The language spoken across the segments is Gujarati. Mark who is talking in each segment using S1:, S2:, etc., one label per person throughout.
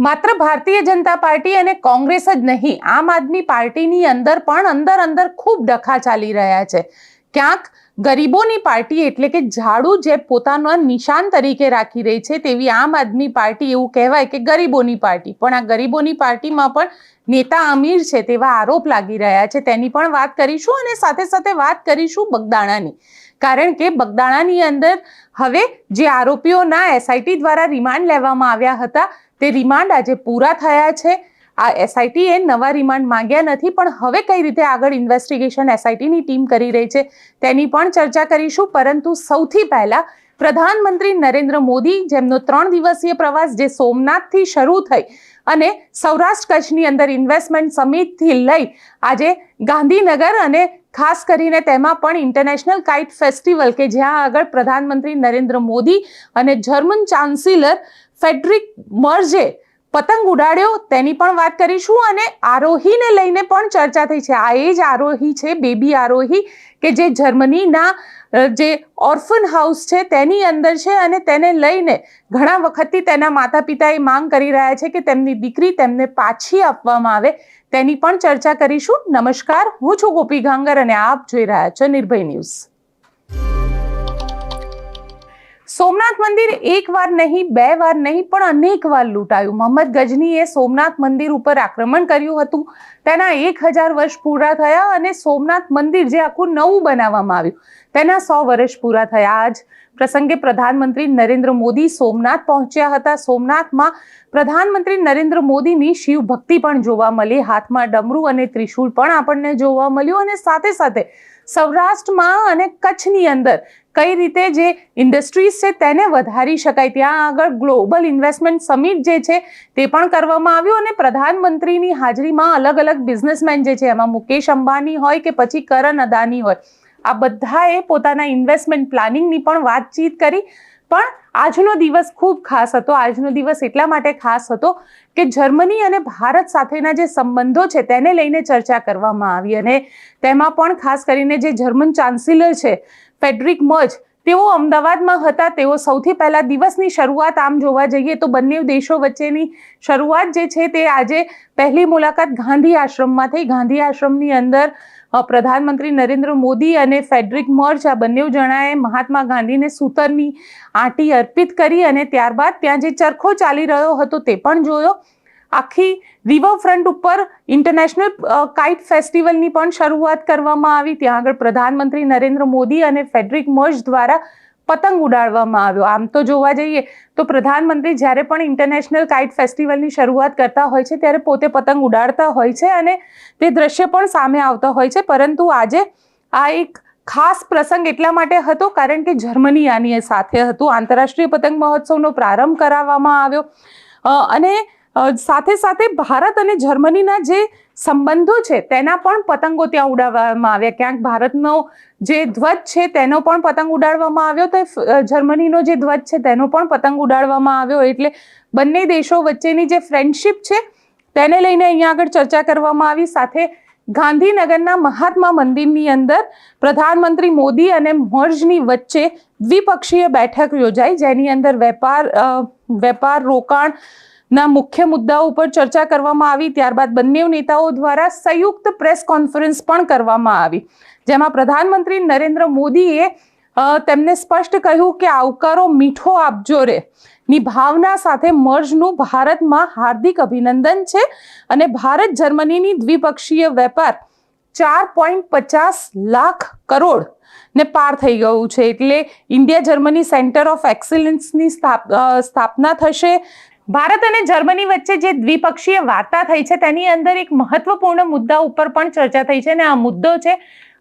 S1: માત્ર ભારતીય જનતા પાર્ટી અને કોંગ્રેસ જ નહીં, આમ આદમી પાર્ટીની અંદર પણ અંદર ખૂબ ડખા ચાલી રહ્યા છે. ક્યાંક ગરીબોની પાર્ટી એટલે કે ઝાડુ જે પોતાના નિશાન તરીકે રાખી રહી છે તેવી આમ આદમી પાર્ટી, એવું કહેવાય કે ગરીબોની પાર્ટી, પણ આ ગરીબોની પાર્ટીમાં પણ નેતા અમીર છે તેવા આરોપ લાગી રહ્યા છે. તેની પણ વાત કરીશું અને સાથે સાથે વાત કરીશું બગદાણાની, કારણ કે બગદાણાની અંદર હવે જે આરોપીઓના એસઆઈટી દ્વારા રિમાન્ડ લેવામાં આવ્યા હતા તે રિમાન્ડ આજે પૂરા થયા છે. આ એસઆઈટીએ નવા રિમાન્ડ માંગ્યા નથી, પણ હવે કઈ રીતે આગળ ઇન્વેસ્ટિગેશન એસઆઈટીની ટીમ કરી રહી છે તેની પણ ચર્ચા કરીશું. પરંતુ સૌથી પહેલા પ્રધાનમંત્રી નરેન્દ્ર મોદી, જેમનો 3 દિવસીય પ્રવાસ જે સોમનાથથી શરૂ થઈ અને સૌરાષ્ટ્ર કચ્છની અંદર ઇન્વેસ્ટમેન્ટ સમિટથી લઈ આજે ગાંધીનગર અને ખાસ કરીને તેમાં પણ ઇન્ટરનેશનલ કાઇટ ફેસ્ટિવલ કે જ્યાં આગળ પ્રધાનમંત્રી નરેન્દ્ર મોદી અને જર્મન ચાન્સેલર ફ્રેડરિક મર્ઝે પતંગ ઉડાડ્યો, તેની પણ વાત કરીશું. અને આરોહીને લઈને પણ ચર્ચા થઈ છે. આ એ જ આરોહી છે, બેબી આરોહી, કે જે જર્મનીના જે ઓર્ફન હાઉસ છે તેની અંદર છે અને તેને લઈને ઘણા વખતથી તેના માતા પિતા એ માંગ કરી રહ્યા છે કે તેમની દીકરી તેમને પાછી આપવામાં આવે. તેની પણ ચર્ચા કરીશું. નમસ્કાર, હું છું ગોપી ગાંગર અને આપ જોઈ રહ્યા છો નિર્ભય ન્યૂઝ. સોમનાથ મંદિર એક વાર નહીં, 2 વાર નહીં, પણ અનેક વાર લૂંટાયું. મોહમ્મદ ગજનીએ સોમનાથ મંદિર ઉપર આક્રમણ કર્યું હતું. તેના 1000 વર્ષ પૂરા થયા અને સોમનાથ મંદિર જે આખું નવું બનાવવામાં આવ્યું તેના 100 વર્ષ પૂરા થયા. આજ પ્રસંગે પ્રધાનમંત્રી નરેન્દ્ર મોદી સોમનાથ પહોંચ્યા હતા. સોમનાથમાં પ્રધાનમંત્રી નરેન્દ્ર મોદીની શિવ ભક્તિ પણ જોવા મળી. હાથમાં ડમરૂ અને ત્રિશૂળ પણ આપણને જોવા મળ્યું. અને સાથે સાથે સૌરાષ્ટ્રમાં અને કચ્છની અંદર કઈ રીતે જે ઇન્ડસ્ટ્રીઝ છે તેને વધારી શકાય, ત્યાં આગળ ગ્લોબલ ઇન્વેસ્ટમેન્ટ સમિટ જે છે તે પણ કરવામાં આવ્યું. અને પ્રધાનમંત્રીની હાજરીમાં અલગ અલગ બિઝનેસમેન જે છે, એમાં મુકેશ અંબાણી હોય કે પછી કરણ અદાની હોય, આ બધાએ પોતાના ઇન્વેસ્ટમેન્ટ પ્લાનિંગની પણ વાતચીત કરી. પણ આજનો દિવસ ખૂબ ખાસ હતો. આજનો દિવસ એટલા માટે ખાસ હતો કે જર્મની અને ભારત સાથેના જે સંબંધો છે તેને લઈને ચર્ચા કરવામાં આવી. અને તેમાં પણ ખાસ કરીને જે જર્મન ચાન્સેલર છે ફ્રેડરિક મર્ઝ, તેઓ અમદાવાદમાં હતા. તેઓ સૌથી પહેલા દિવસની શરૂઆત આમ જોવા જઈએ તો બંને દેશો વચ્ચેની શરૂઆત જે છે તે આજે પહેલી મુલાકાત ગાંધી આશ્રમમાં થઈ. ગાંધી આશ્રમની અંદર પ્રધાનમંત્રી નરેન્દ્ર મોદી અને ફ્રેડરિક મર્ઝ આ બંને જણાએ મહાત્મા ગાંધીને સૂતરની આંટી અર્પિત કરી અને ત્યારબાદ ત્યાં જે ચરખો ચાલી રહ્યો હતો તે પણ જોયો. આખી રિવરફ્રન્ટ ઉપર ઇન્ટરનેશનલ કાઇટ ફેસ્ટિવલની પણ શરૂઆત કરવામાં આવી. ત્યાં આગળ પ્રધાનમંત્રી નરેન્દ્ર મોદી અને ફ્રેડરિક મર્ઝ દ્વારા પતંગ ઉડાડવામાં આવ્યો. આમ તો જોવા જઈએ તો પ્રધાનમંત્રી જ્યારે પણ ઇન્ટરનેશનલ કાઇટ ફેસ્ટિવલની શરૂઆત કરતા હોય છે ત્યારે પોતે પતંગ ઉડાડતા હોય છે અને તે દ્રશ્ય પણ સામે આવતા હોય છે. પરંતુ આજે આ એક ખાસ પ્રસંગ એટલા માટે હતો કારણ કે જર્મની આની સાથે હતું. આંતરરાષ્ટ્રીય પતંગ મહોત્સવનો પ્રારંભ કરાવવામાં આવ્યો અને સાથે સાથે ભારત અને જર્મનીના જે સંબંધો છે તેના પણ પતંગો ત્યાં ઉડાડવામાં આવ્યા. ક્યાંક ભારતનો જે ધ્વજ છે તેનો પણ પતંગ ઉડાડવામાં આવ્યો, તો જર્મનીનો જે ધ્વજ છે તેનો પણ પતંગ ઉડાડવામાં આવ્યો. એટલે બંને દેશો વચ્ચેની જે ફ્રેન્ડશિપ છે તેને લઈને અહીંયા આગળ ચર્ચા કરવામાં આવી. સાથે ગાંધીનગરના મહાત્મા મંદિરની અંદર પ્રધાનમંત્રી મોદી અને મર્ઝની વચ્ચે દ્વિપક્ષીય બેઠક યોજાઈ, જેની અંદર વેપાર રોકાણ ના મુખ્ય મુદ્દાઓ ઉપર ચર્ચા કરવામાં આવી. ત્યારબાદ બંને નેતાઓ દ્વારા સંયુક્ત પ્રેસ કોન્ફરન્સ પણ કરવામાં આવી, જેમાં પ્રધાનમંત્રી નરેન્દ્ર મોદીએ તેમને સ્પષ્ટ કહ્યું કે આવકારો મીઠો આપજો રે ની ભાવના સાથે મર્ઝનું ભારતમાં હાર્દિક અભિનંદન છે. અને ભારત જર્મનીની દ્વિપક્ષીય વેપાર 4.50 લાખ કરોડ ને પાર થઈ ગયું છે. એટલે ઇન્ડિયા જર્મની સેન્ટર ઓફ એક્સલન્સની સ્થાપના થશે. ભારત અને જર્મની વચ્ચે જે દ્વિપક્ષીય વાર્તા થઈ છે તેની અંદર એક મહત્વપૂર્ણ મુદ્દા ઉપર પણ ચર્ચા થઈ છે અને આ મુદ્દો છે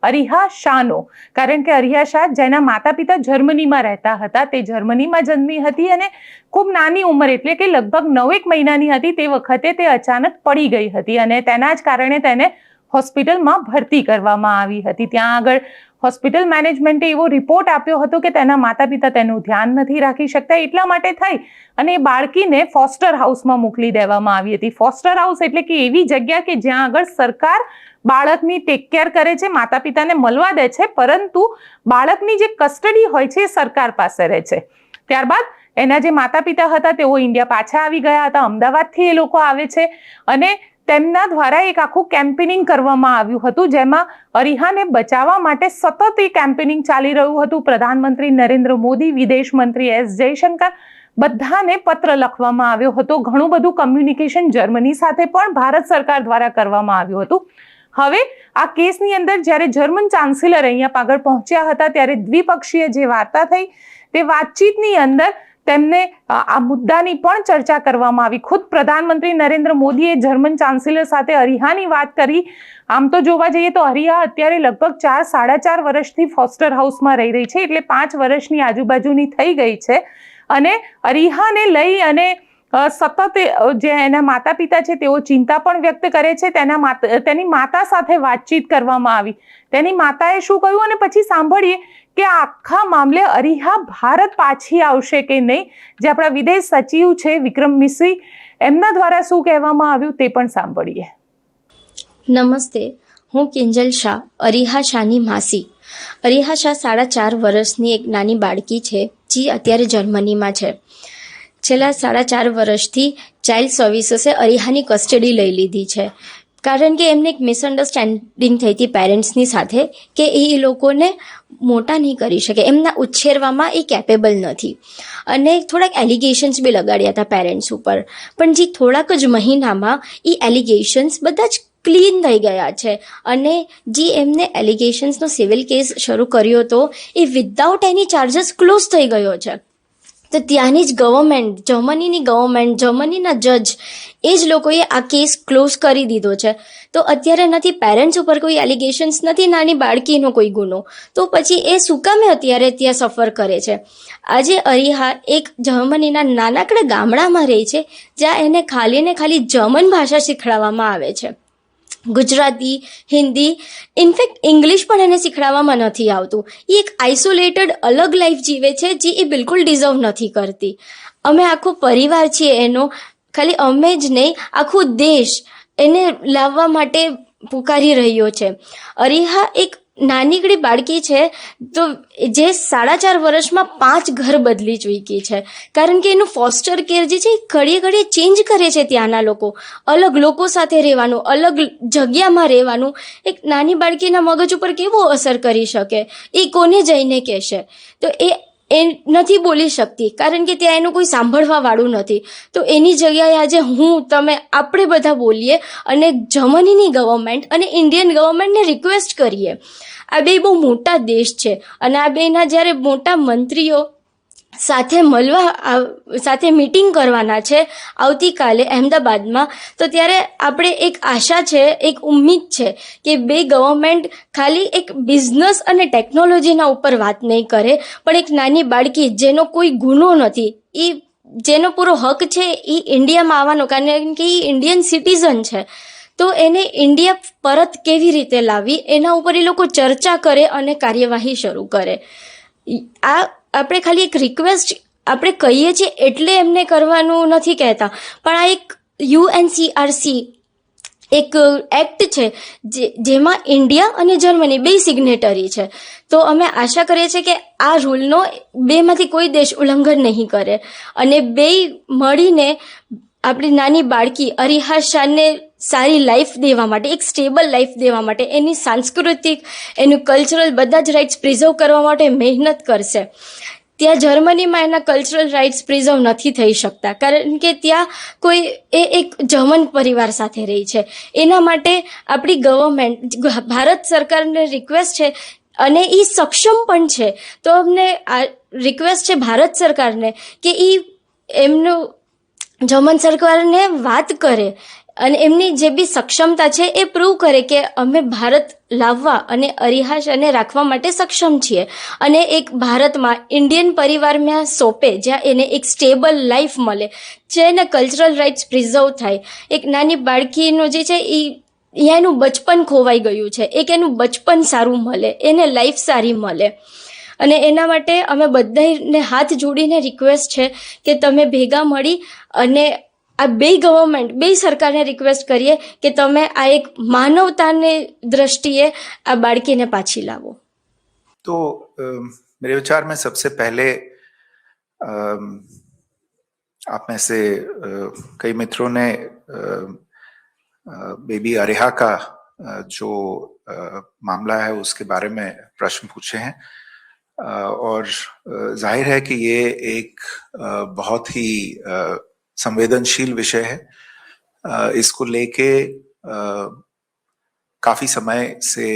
S1: અરિહા શાહનો. કારણ કે અરિહા શાહ જેના માતા પિતા જર્મનીમાં રહેતા હતા, તે જર્મનીમાં જન્મી હતી અને ખૂબ નાની ઉંમર એટલે કે લગભગ 9 મહિનાની હતી તે વખતે તે અચાનક પડી ગઈ હતી અને તેના જ કારણે તેને હોસ્પિટલમાં ભરતી કરવામાં આવી હતી. ત્યાં આગળ હોસ્પિટલ મેનેજમેન્ટે એવો રિપોર્ટ આપ્યો હતો કે તેના માતા પિતા તેનું ધ્યાન નથી રાખી શકતા, એટલા માટે થઈ અને એ બાળકીને ફોસ્ટર હાઉસમાં મોકલી દેવામાં આવી હતી. ફોસ્ટર હાઉસ એટલે કે એવી જગ્યા કે જ્યાં આગળ સરકાર બાળકની ટેક કેર કરે છે, માતા પિતાને મળવા દે છે, પરંતુ બાળકની જે કસ્ટડી હોય છે એ સરકાર પાસે રહે છે. ત્યારબાદ એના જે માતા પિતા હતા તેઓ ઇન્ડિયા પાછા આવી ગયા હતા, અમદાવાદથી એ લોકો આવે છે અને તેમના દ્વારા એક આખું કેમ્પેનિંગ કરવામાં આવ્યું હતું, જેમાં અરીહાને બચાવવા માટે સતત એ કેમ્પેનિંગ ચાલી રહ્યું હતું. પ્રધાનમંત્રી નરેન્દ્ર મોદી, વિદેશ મંત્રી એસ જયશંકર, બધાને પત્ર લખવામાં આવ્યો હતો. ઘણું બધું કમ્યુનિકેશન જર્મની સાથે પણ ભારત સરકાર દ્વારા કરવામાં આવ્યું હતું. હવે આ કેસની અંદર જ્યારે જર્મન ચાન્સેલર અહીંયા આગળ પહોંચ્યા હતા ત્યારે દ્વિપક્ષીય જે વાર્તા થઈ તે વાતચીતની અંદર તેમને આ મુદ્દાની પણ ચર્ચા કરવામાં આવી. ખુદ પ્રધાનમંત્રી નરેન્દ્ર મોદીએ જર્મન ચાન્સેલર સાથે અરીહાની વાત કરી. આમ તો જોવા જઈએ તો અરીહા અત્યારે લગભગ 4-4.5 વર્ષથી ફોસ્ટર હાઉસમાં રહી રહી છે, એટલે 5 વર્ષની આજુબાજુની થઈ ગઈ છે અને અરીહાને લઈ અને સતત જે એના માતા પિતા છે તેઓ ચિંતા પણ વ્યક્ત કરે છે. તેની માતા સાથે વાતચીત કરવામાં આવી. તેની માતાએ શું કહ્યું અને પછી સાંભળીએ કે આખા મામલે અરીહા ભારત પાછી આવશે કે નહીં. જે આપણા વિદેશ સચિવ છે વિક્રમ મિશ્રી, એમના દ્વારા શું કહેવામાં આવ્યું તે પણ સાંભળીએ.
S2: નમસ્તે, હું કિંજલ શાહ, અરીહા શાહની માસી. અરીહા શાહ 4.5 વર્ષની એક નાની બાળકી છે જે અત્યારે જર્મનીમાં છે. છેલ્લા 4.5 વર્ષથી ચાઇલ્ડ સર્વિસીસે અરીહાની કસ્ટડી લઈ લીધી છે, કારણ કે એમને એક મિસઅન્ડરસ્ટેન્ડિંગ થઈ હતી પેરેન્ટ્સની સાથે કે એ લોકોને મોટા નહીં કરી શકે, એમના ઉછેરવામાં એ કેપેબલ નથી અને થોડાક એલિગેશન્સ બી લગાડ્યા હતા પેરેન્ટ્સ ઉપર. પણ જે થોડાક જ મહિનામાં એ એલિગેશન્સ બધા જ ક્લીન થઈ ગયા છે અને જે એમને એલિગેશન્સનો સિવિલ કેસ શરૂ કર્યો હતો એ વિધાઉટ એની ચાર્જીસ ક્લોઝ થઈ ગયો છે. તો ત્યાંની જ ગવર્મેન્ટ, જર્મનીની ગવર્મેન્ટ, જર્મનીના જજ, એ જ લોકોએ આ કેસ ક્લોઝ કરી દીધો છે. તો અત્યારે નથી પેરેન્ટ્સ ઉપર કોઈ એલિગેશન્સ, નથી નાની બાળકીનો કોઈ ગુનો, તો પછી એ શું કામે અત્યારે ત્યાં સફર કરે છે? આજે અરીહા એક જર્મનીના નાનકડા ગામડામાં રહે છે જ્યાં એને ખાલી ને ખાલી જર્મન ભાષા શીખવાડવામાં આવે છે. ગુજરાતી, હિન્દી, ઇનફેક્ટ ઇંગ્લિશ પણ એને શીખવાડવામાં નથી આવતું. એ એક આઇસોલેટેડ અલગ લાઈફ જીવે છે જે એ બિલકુલ ડિઝર્વ નથી કરતી. અમે આખો પરિવાર છીએ એનો, ખાલી અમે જ નહીં આખો દેશ એને લાવવા માટે પુકારી રહ્યો છે. અરીહા એક નાનીકડી બાળકી છે તો જે 4.5 વર્ષમાં 5 ઘર બદલી ચૂકી છે, કારણ કે એનું ફોસ્ટર કેર જે છે એ ઘડીએ ઘડીએ ચેન્જ કરે છે. ત્યાંના લોકો, અલગ લોકો સાથે રહેવાનું, અલગ જગ્યામાં રહેવાનું એક નાની બાળકીના મગજ ઉપર કેવો અસર કરી શકે, એ કોને જઈને કહેશે? તો એ નથી બોલી શકતી, કારણ કે ત્યાં એનું કોઈ સાંભળવા વાળું નથી. તો એની જગ્યાએ આજે આપણે બધા બોલીએ અને જર્મનીની ગવર્મેન્ટ અને ઇન્ડિયન ગવર્મેન્ટને રિક્વેસ્ટ કરીએ. આ બે બહુ મોટા દેશ છે અને આ બેના જ્યારે મોટા મંત્રીઓ સાથે મીટિંગ કરવાના છે આવતીકાલે અહેમદાબાદમાં, તો ત્યારે આપણે એક આશા છે, એક ઉમ્મીદ છે કે બે ગવર્મેન્ટ ખાલી એક બિઝનેસ અને ટેકનોલોજીના ઉપર વાત નહીં કરે, પણ એક નાની બાળકી જેનો કોઈ ગુનો નથી, જેનો પૂરો હક છે એ ઇન્ડિયામાં આવવાનો, કારણ કે એ ઇન્ડિયન સિટીઝન છે, તો એને ઇન્ડિયા પરત કેવી રીતે લાવવી એના ઉપર એ લોકો ચર્ચા કરે અને કાર્યવાહી શરૂ કરે. આ આપણે ખાલી એક રિક્વેસ્ટ આપણે કહીએ છીએ એટલે એમને કરવાનું નથી કહેતા, પણ આ એક UNCRC એક એક્ટ છે જેમાં ઇન્ડિયા અને જર્મની બે સિગ્નેટરી છે. તો અમે આશા કરીએ છીએ કે આ રૂલનો બેમાંથી કોઈ દેશ ઉલ્લંઘન નહીં કરે અને બે મળીને આપણી નાની બાળકી અરીહા શાહને સારી લાઈફ દેવા માટે, એક સ્ટેબલ લાઈફ દેવા માટે, એની સાંસ્કૃતિક, એનું કલ્ચરલ બધા જ રાઇટ્સ પ્રિઝર્વ કરવા માટે મહેનત કરશે. ત્યાં જર્મનીમાં એના કલ્ચરલ રાઇટ્સ પ્રિઝર્વ નથી થઈ શકતા, કારણ કે ત્યાં એક જર્મન પરિવાર સાથે રહી છે. એના માટે આપણી ગવર્મેન્ટ, ભારત સરકારને રિક્વેસ્ટ છે અને એ સક્ષમ પણ છે. તો અમને આ રિક્વેસ્ટ છે ભારત સરકારને કે એમનું જર્મન સરકારને વાત કરે અને એમની જે બી સક્ષમતા છે એ પ્રૂવ કરે કે અમે ભારત લાવવા અને અરીહા શાહને રાખવા માટે સક્ષમ છીએ અને એક ભારતમાં ઇન્ડિયન પરિવારમાં સોંપે, જ્યાં એને એક સ્ટેબલ લાઈફ મળે, જેને કલ્ચરલ રાઇટ્સ પ્રિઝર્વ થાય. એક નાની બાળકીનું જે છે એનું બચપન ખોવાઈ ગયું છે, એક એનું બચપન સારું મળે, એને લાઈફ સારી મળે. અને એના માટે અમે બધાને હાથ જોડીને રિક્વેસ્ટ છે કે તમે ભેગા મળી અને આ બે ગવર્મેન્ટ, બે સરકારને રિક્વેસ્ટ કરીએ કે તમે આ એક માનવતાની દ્રષ્ટિએ આ બાળકીને પાછી લાવો.
S3: तो मेरे विचार में सबसे पहले आप में से कई मित्रों ने बेबी अरेहा का जो मामला है उसके बारे में प्रश्न पूछे हैं और जाहिर है कि ये एक बहुत ही संवेदनशील विषय है। इसको लेके काफी समय से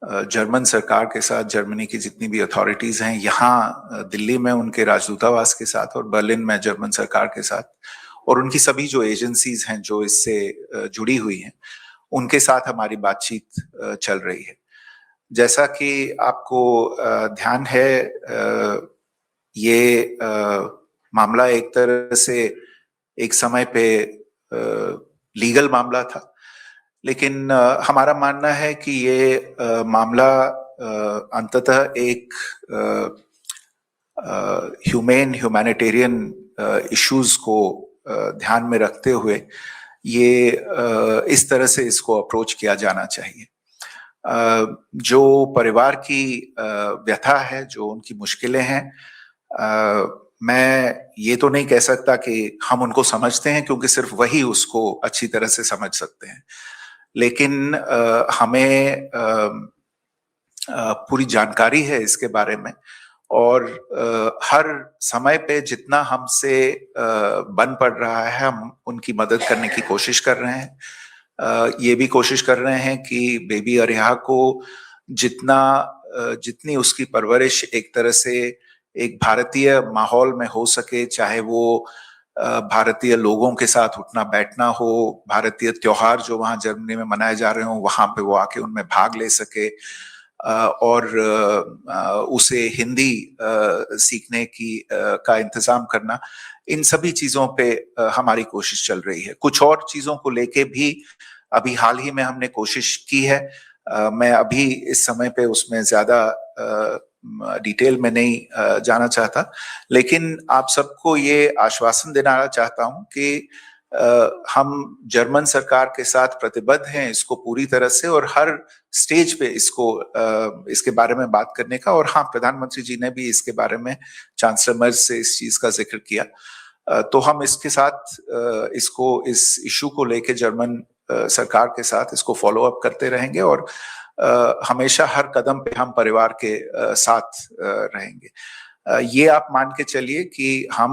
S3: जर्मन सरकार के साथ जर्मनी की जितनी भी अथॉरिटीज हैं यहाँ दिल्ली में उनके राजदूतावास के साथ और बर्लिन में जर्मन सरकार के साथ और उनकी सभी जो एजेंसीज हैं जो इससे जुड़ी हुई हैं उनके साथ हमारी बातचीत चल रही है। जैसा कि आपको ध्यान है ये मामला एक तरह से एक समय पे लीगल मामला था, लेकिन हमारा मानना है कि ये मामला अंततः एक ह्यूमैनिटेरियन इश्यूज को ध्यान में रखते हुए ये इस तरह से इसको अप्रोच किया जाना चाहिए। जो परिवार की व्यथा है, जो उनकी मुश्किलें हैं, मैं ये तो नहीं कह सकता कि हम उनको समझते हैं क्योंकि सिर्फ वही उसको अच्छी तरह से समझ सकते हैं, लेकिन हमें पूरी जानकारी है इसके बारे में और हर समय पे जितना हमसे बन पड़ रहा है हम उनकी मदद करने की कोशिश कर रहे हैं। ये भी कोशिश कर रहे हैं कि बेबी अरेहा को जितनी उसकी परवरिश एक तरह से एक भारतीय माहौल में हो सके, चाहे वो भारतीय लोगों के साथ उठना बैठना हो, भारतीय त्योहार जो वहां जर्मनी में मनाए जा रहे हो वहां पे वो आके उनमें भाग ले सके और उसे हिंदी सीखने का इंतजाम करना, इन सभी चीजों पे हमारी कोशिश चल रही है। कुछ और चीजों को लेके भी अभी हाल ही में हमने कोशिश की है। मैं अभी इस समय पे उसमें ज्यादा डिटेल में नहीं जाना चाहता, लेकिन आप सबको ये आश्वासन देना चाहता हूं कि हम जर्मन सरकार के साथ प्रतिबद्ध हैं इसको पूरी तरह से और हर स्टेज पे इसके बारे में बात करने का। और हाँ, प्रधानमंत्री जी ने भी इसके बारे में चांसलर मर्ज से इस चीज का जिक्र किया। तो हम इसके साथ इस इशू को लेके जर्मन सरकार के साथ इसको फॉलो अप करते रहेंगे और हमेशा हर कदम पे हम परिवार के साथ रहेंगे। ये आप मान के चलिए कि हम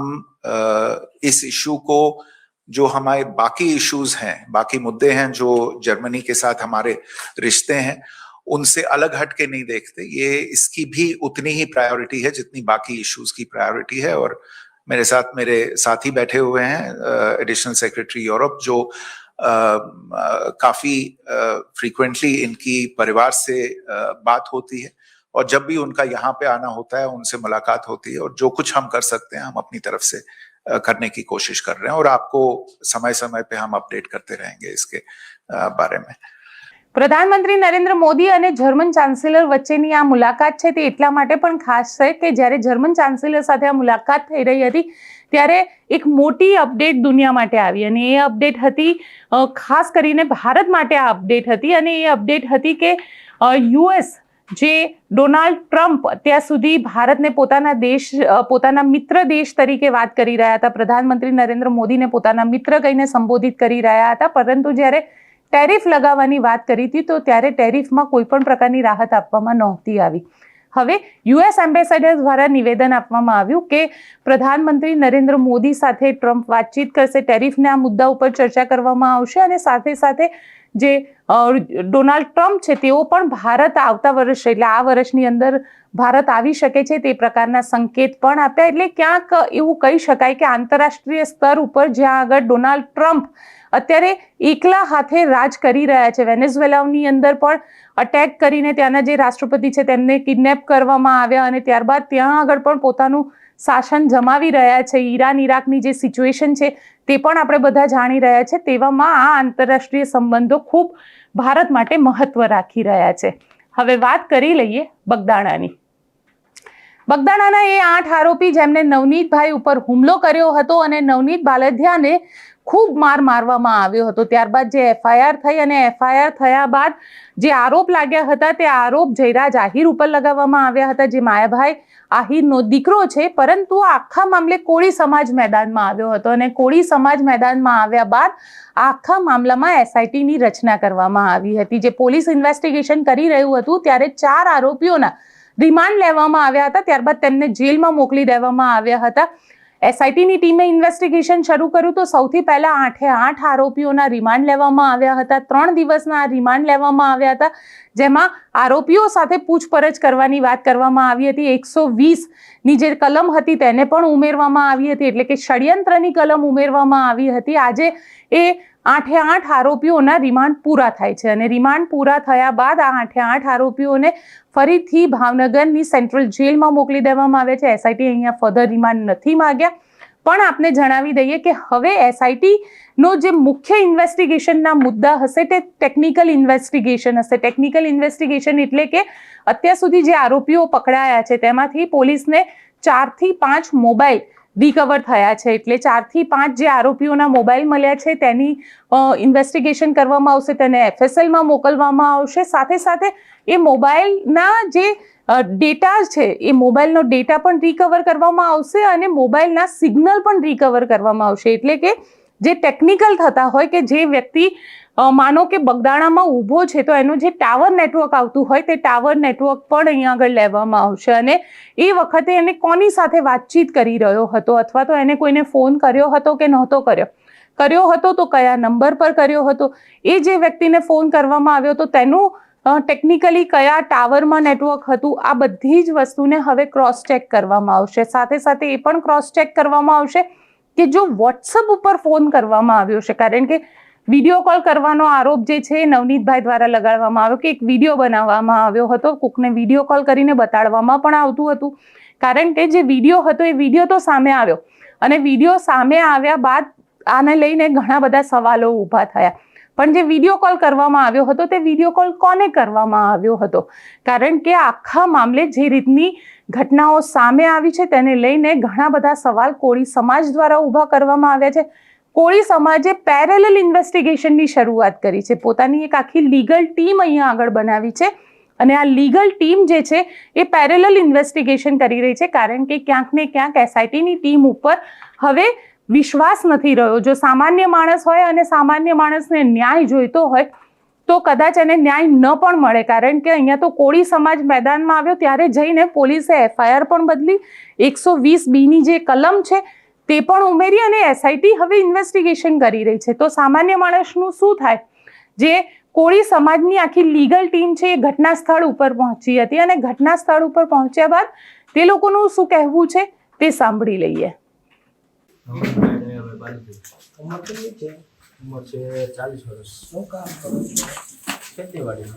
S3: इस इशू को, जो हमारे बाकी इश्यूज हैं, बाकी मुद्दे हैं जो जर्मनी के साथ हमारे रिश्ते हैं, उनसे अलग हट के नहीं देखते। ये इसकी भी उतनी ही प्रायोरिटी है जितनी बाकी इश्यूज की प्रायोरिटी है। और मेरे साथ मेरे साथी बैठे हुए हैं एडिशनल सेक्रेटरी यूरोप, जो काफी फ्रीक्वेंटली इनकी परिवार से बात होती है और जब भी उनका यहाँ पे आना होता है उनसे मुलाकात होती है और जो कुछ हम कर सकते हैं हम अपनी तरफ से करने की कोशिश कर रहे हैं और आपको समय समय पे हम अपडेट करते रहेंगे इसके बारे में।
S1: પ્રધાનમંત્રી નરેન્દ્ર મોદી અને જર્મન ચાન્સેલર વચ્ચેની આ મુલાકાત છે તે એટલા માટે પણ ખાસ છે કે જ્યારે જર્મન ચાન્સેલર સાથે આ મુલાકાત થઈ રહી હતી ત્યારે એક મોટી અપડેટ દુનિયા માટે આવી અને એ અપડેટ હતી ખાસ કરીને ભારત માટે આ અપડેટ હતી અને એ અપડેટ હતી કે યુએસ જે ડોનાલ્ડ ટ્રમ્પ અત્યાર સુધી ભારતને પોતાના મિત્ર દેશ તરીકે વાત કરી રહ્યા હતા, પ્રધાનમંત્રી નરેન્દ્ર મોદીને પોતાના મિત્ર કહીને સંબોધિત કરી રહ્યા હતા, પરંતુ જ્યારે ટેરિફ લગાવવાની વાત કરી હતી તો ત્યારે ટેરિફમાં કોઈ પણ પ્રકારની રાહત આપવામાં નહોતી આવી. હવે યુએસ એમ્બેસેડર દ્વારા નિવેદન આપવામાં આવ્યું કે પ્રધાનમંત્રી નરેન્દ્ર મોદી સાથે ટ્રમ્પ વાતચીત કરશે, ટેરિફના મુદ્દા ઉપર ચર્ચા કરવામાં આવશે અને સાથે સાથે જે ડોનાલ્ડ ટ્રમ્પ છે તેઓ પણ ભારત આવતા વર્ષે એટલે આ વર્ષની અંદર ભારત આવી શકે છે તે પ્રકારના સંકેત પણ આપ્યા. એટલે ક્યાંક એવું કહી શકાય કે આંતરરાષ્ટ્રીય સ્તર ઉપર જ્યાં આગળ ડોનાલ્ડ ટ્રમ્પ અત્યારે એકલા હાથે રાજ કરી રહ્યા છે, વેનેઝુએલાની અંદર પણ અટેક કરીને ત્યાંના જે રાષ્ટ્રપતિ છે તેમને કિડનેપ કરવામાં આવ્યા અને ત્યારબાદ ત્યાં આગળ પણ પોતાનું શાસન જમાવી રહ્યા છે. ઈરાન ઇરાકની જે સિચ્યુએશન છે તે પણ આપણે બધા જાણી રહ્યા છે. તેવામાં આ આંતરરાષ્ટ્રીય સંબંધો ખૂબ ભારત માટે મહત્વ રાખી રહ્યા છે. હવે વાત કરી લઈએ બગદાણાની. બગદાણાના એ 8 આરોપી જેમને નવનીતભાઈ ઉપર હુમલો કર્યો હતો અને નવનીત બાલધિયાને ખૂબ મારવામાં આવ્યો હતો. ત્યારબાદ જે એફઆઈઆર થઈ અને એફઆઈઆર થયા બાદ જે આરોપ લાગ્યા હતા તે આરોપ જયરાજ આહિર ઉપર લગાવવામાં આવ્યા હતા, જે માયાભાઈ આહિરનો દીકરો છે. પરંતુ આખા મામલે કોળી સમાજ મેદાનમાં આવ્યો હતો અને કોળી સમાજ મેદાનમાં આવ્યા બાદ આખા મામલામાં એસઆઈટીની રચના કરવામાં આવી હતી. જે પોલીસ ઇન્વેસ્ટિગેશન કરી રહ્યું હતું ત્યારે 4 આરોપીઓના રિમાન્ડ લેવામાં આવ્યા હતા. ત્યારબાદ તેમને જેલમાં મોકલી દેવામાં આવ્યા હતા. એસઆઈટીની ટીમે ઇન્વેસ્ટિગેશન શરૂ કર્યું તો સૌથી પહેલા 8 આરોપીઓના રિમાન્ડ લેવામાં આવ્યા હતા. 3 દિવસના રિમાન્ડ લેવામાં આવ્યા હતા, જેમાં આરોપીઓ સાથે પૂછપરછ કરવાની વાત કરવામાં આવી હતી. 120ની જે કલમ હતી તેને પણ ઉમેરવામાં આવી હતી, એટલે કે ષડયંત્રની કલમ ઉમેરવામાં આવી હતી. આજે એ 8 આરોપીઓના રિમાન્ડ પૂરા થાય છે અને રિમાન્ડ પૂરા થયા બાદ આ 8 આરોપીઓને ફરીથી ભાવનગરની સેન્ટ્રલ જેલમાં મોકલી દેવામાં આવે છે. એસઆઈટી અહીંયા ફર્ધર રિમાન્ડ નથી માંગ્યા. પણ આપને જણાવી દઈએ કે હવે એસઆઈટીનો જે મુખ્ય ઇન્વેસ્ટિગેશનના મુદ્દા હશે તે ટેકનિકલ ઇન્વેસ્ટિગેશન હશે. ટેકનિકલ ઇન્વેસ્ટિગેશન એટલે કે અત્યાર સુધી જે આરોપીઓ પકડાયા છે તેમાંથી પોલીસને 4 થી 5 મોબાઈલ રિકવર થયા છે. એટલે 4 થી 5 જે આરોપીઓના મોબાઈલ મળ્યા છે તેની ઇન્વેસ્ટિગેશન કરવામાં આવશે, તેને એફએસએલમાં મોકલવામાં આવશે. સાથે સાથે એ મોબાઈલના જે ડેટા છે એ મોબાઈલનો ડેટા પણ રિકવર કરવામાં આવશે અને મોબાઈલના સિગ્નલ પણ રિકવર કરવામાં આવશે. એટલે કે જે ટેકનિકલ થતા હોય કે જે વ્યક્તિ માનો કે બગદાણામાં ઊભો છે તો એનું જે ટાવર નેટવર્ક આવતું હોય તે ટાવર નેટવર્ક પણ અહીંયા આગળ લેવામાં આવશે અને એ વખતે એને કોની સાથે વાતચીત કરી રહ્યો હતો અથવા તો એને કોઈને ફોન કર્યો હતો કે નહોતો કર્યો હતો તો કયા નંબર પર કર્યો હતો, એ જે વ્યક્તિને ફોન કરવામાં આવ્યો તો તેનું ટેકનિકલી કયા ટાવરમાં નેટવર્ક હતું, આ બધી જ વસ્તુને હવે ક્રોસ ચેક કરવામાં આવશે. સાથે સાથે એ પણ ક્રોસ ચેક કરવામાં આવશે કે જો વોટ્સઅપ ઉપર ફોન કરવામાં આવ્યો છે, કારણ કે વિડીયો કોલ કરવાનો આરોપ જે છે નવનીતભાઈ દ્વારા લગાડવામાં આવ્યો કે એક વિડીયો બનાવવામાં આવ્યો હતો, કોકને વિડીયો કોલ કરીને બતાડવામાં પણ આવતું હતું. કારણ કે જે વિડીયો હતો એ વિડીયો તો સામે આવ્યો અને વિડીયો સામે આવ્યા બાદ આને લઈને ઘણા બધા સવાલો ઊભા થયા. પણ જે વિડીયો કોલ કરવામાં આવ્યો હતો તે વિડીયો કોલ કોને કરવામાં આવ્યો હતો? કારણ કે આખા મામલે જે રીતની ઘટનાઓ સામે આવી છે તેને લઈને ઘણા બધા સવાલ કોળી સમાજ દ્વારા ઊભા કરવામાં આવ્યા છે. કોળી સમાજે પેરેલલ ઇન્વેસ્ટિગેશનની શરૂઆત કરી છે. પોતાની એક આખી લીગલ ટીમ અહીંયા આગળ બનાવી છે અને આ લીગલ ટીમ જે છે એ પેરેલલ ઇન્વેસ્ટિગેશન કરી રહી છે. કારણ કે ક્યાંક ને ક્યાંક એસઆઈટીની ટીમ ઉપર હવે વિશ્વાસ નથી રહ્યો. જો સામાન્ય માણસ હોય અને સામાન્ય માણસને ન્યાય જોઈતો હોય તો કદાચ એને ન્યાય ન પણ મળે. કારણ કે અહીંયા તો કોળી સમાજ મેદાનમાં આવ્યો ત્યારે જઈને પોલીસે એફઆઈઆર પણ બદલી, 120(b) જે કલમ છે તે પણ ઉમેરી અને એસઆઈટી હવે ઇન્વેસ્ટિગેશન કરી રહી છે. તો સામાન્ય માણસનું શું થાય? જે કોળી સમાજની આખી લીગલ ટીમ છે એ ઘટના સ્થળ ઉપર પહોંચી હતી અને ઘટના સ્થળ ઉપર પહોંચ્યા બાદ તે લોકોનું શું કહેવું છે તે સાંભળી લઈએ.
S4: ઉંમર કેટલી છે? ઉંમર છે 40 વર્ષ. શું કામ કરો છો? ખેતીવાડી.